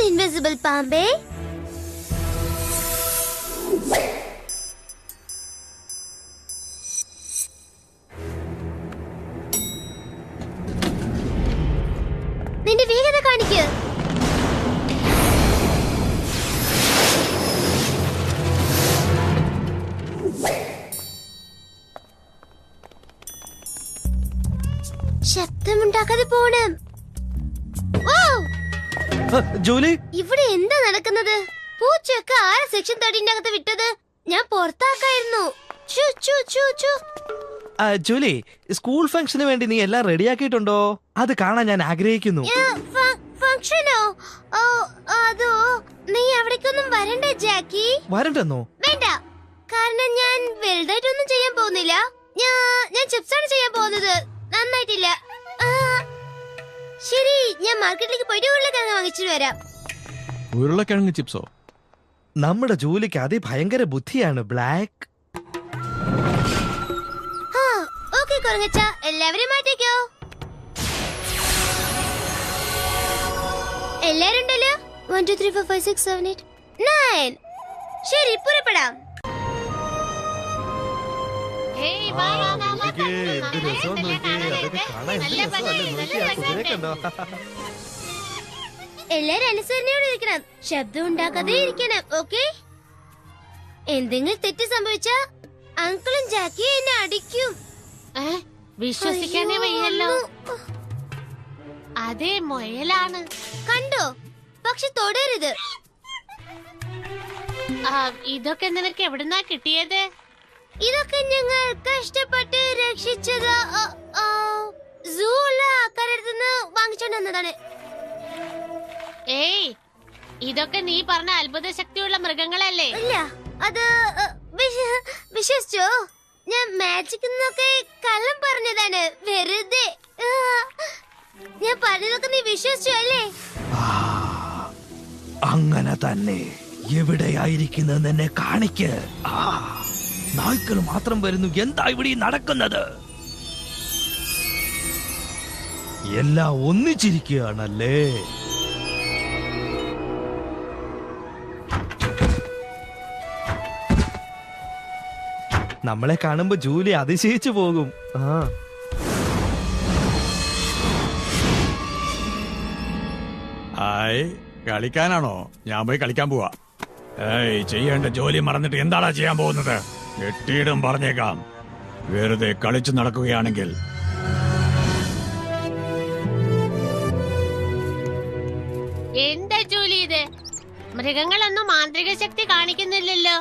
Invisible പാമ്പേ. നിന്റെ വേഗത കാണിക്ക്. ശബ്ദമുണ്ടാക്കാതെ പോണം. ജൂലി, ഇവിടെ എന്താ നടക്കുന്നത്? പൂച്ചയൊക്കെ ആരെ സെക്ഷൻ 13 അകത്ത് വിട്ടത്? ഞാൻ പുറത്താക്കായിരുന്നു. ജൂലി, സ്കൂൾ ഫംഗ്ഷന് വേണ്ടി നീ എല്ലാം റെഡിയാക്കിയിട്ടുണ്ടോ? അത് കാണാൻ ഞാൻ ആഗ്രഹിക്കുന്നു. ഫംഗ്ഷനോ? അതോ നീ അവിടേക്കൊന്നും വരണ്ട ജാക്കി. വരണ്ടെന്നോ? വേണ്ട, കാരണം ഞാൻ വലുതായിട്ടൊന്നും ചെയ്യാൻ പോകുന്നില്ല. ഞാൻ ചിപ്സാണ് ചെയ്യാൻ പോകുന്നത്. നന്നായിട്ടില്ല. ശരി, ഞാൻ മാർക്കറ്റിലേക്ക് പോയിട്ട് ഉരുളക്കിഴങ്ങ് വാങ്ങിച്ചിട്ട് വരാം. ഉരുളക്കിഴങ്ങ് ചിപ്സോ? നമ്മുടെ ജൂലിക്ക് അതിഭയങ്കര ബുദ്ധിയാണ് ബ്ലാക്ക്. ഓക്കെ കുറങ്ങച്ച, എല്ലാവരും മാറ്റിക്കോ. എല്ലാരും ഉണ്ടല്ലോ? 1 2 3 4 5 6 7 8 9. ശരി, പുറപ്പെടാം. എല്ലാരും അനുസരണയോടെ ഇരിക്കണം. ശബ്ദം ഉണ്ടാക്കാതെ ഇരിക്കണം. ഓക്കെ? എന്തെങ്കിലും തെറ്റ് സംഭവിച്ചാ അങ്കിളും ജാക്കിയും എന്നെ അടിക്കും. വിശ്വസിക്കാനേ വയ്യല്ലോ. അതെ, മുയലാണ്. കണ്ടോ? പക്ഷെ തൊടരുത്. ഇതൊക്കെ നിനക്ക് എവിടുന്നാ കിട്ടിയത്? ഇതൊക്കെ ഞങ്ങൾ കഷ്ടപ്പെട്ട് രക്ഷിച്ചത് സൂള്ള ആൾക്കാരടുത്തുനിന്ന് വാങ്ങിച്ചോണ്ട് വന്നതാണ്. ഏയ്, ഇതൊക്കെ നീ പറഞ്ഞ അത്ഭുത ശക്തിയുള്ള മൃഗങ്ങളല്ലേ? ഇല്ല, അത് വിശ്വസിച്ചോ? ഞാൻ മാജിക് എന്നൊക്കെ കള്ളം പറഞ്ഞതാണ്. വെറുതെ. ഞാൻ പറഞ്ഞതൊക്കെ നീ വിശ്വസിച്ചോ അല്ലേ? അങ്ങനെ തന്നെ. എവിടെയായിരിക്കുന്നത് എന്നെ കാണിക്ക്. നായ്ക്കൾ മാത്രം വരുന്നു. എന്താ ഇവിടെ നടക്കുന്നത്? എല്ലാം ഒന്നിച്ചിരിക്കുകയാണല്ലേ? നമ്മളെ കാണുമ്പോ ജൂലി അതിശയിച്ചു പോകും. ഹായ്, കളിക്കാനാണോ? ഞാൻ പോയി കളിക്കാൻ പോവാ. ഏയ്, ചെയ്യേണ്ട ജോലി മറന്നിട്ട് എന്താടാ ചെയ്യാൻ പോകുന്നത്? കെട്ടിയിടും പറഞ്ഞേക്കാം. വെറുതെ കളിച്ചു നടക്കുകയാണെങ്കിൽ. എന്താ ജോലി ഇത്? മൃഗങ്ങളൊന്നും മാന്ത്രിക ശക്തി കാണിക്കുന്നില്ലല്ലോ.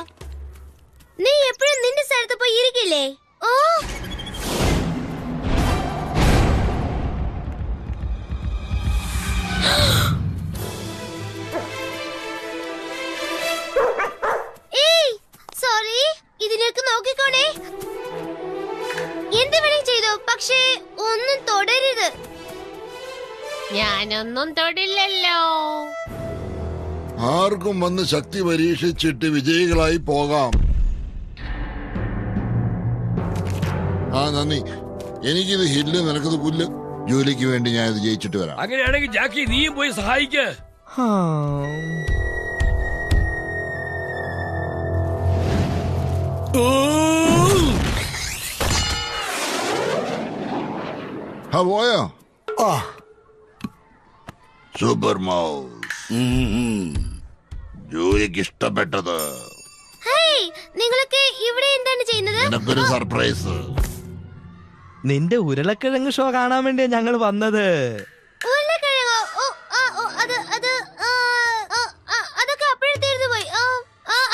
നീ എപ്പോഴും നിന്റെ സ്ഥലത്ത് പോയി ഇരിക്കില്ലേ? സോറി, ഇതിനൊക്കെ നോക്കിക്കോണേ. എന്ത് വേണേ ചെയ്തോ, പക്ഷേ ഒന്നും തൊടരുത്. ഞാനൊന്നും തൊടില്ലല്ലോ. ആർക്കും വന്ന് ശക്തി പരീക്ഷിച്ചിട്ട് വിജയികളായി പോകാം. നന്ദി. എനിക്കിത് ഹില്ല്, നിനക്കത് പുല്ല്. ജോലിക്ക് വേണ്ടി ഞാൻ ഇത് ജയിച്ചിട്ട് വരാം. അങ്ങനെയാണെങ്കിൽ ജാക്കി, നീയും പോയി സഹായിക്ക്. പോയോ? Super mouse. ജോലിക്ക് ഇഷ്ടപ്പെട്ടത്. നിങ്ങളൊക്കെ ഇവിടെ എന്താണ് ചെയ്യുന്നത്? എനിക്കൊരു സർപ്രൈസ്. നിന്റെ ഉരുളക്കിഴങ്ങ് ഷോ കാണാൻ വേണ്ടിയാ ഞങ്ങൾ വന്നത്. അതൊക്കെ അപ്പോഴേ തീർന്നു പോയി.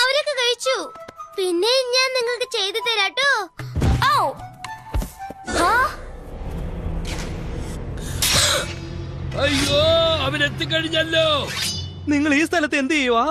അവരൊക്കെ കഴിച്ചു. പിന്നെ ഞാൻ നിങ്ങൾക്ക് ചെയ്തു തരാട്ടോ. അയ്യോ, അവനെത്തിക്കഴിഞ്ഞല്ലോ. നിങ്ങൾ ഈ സ്ഥലത്ത് എന്ത് ചെയ്യുവാ?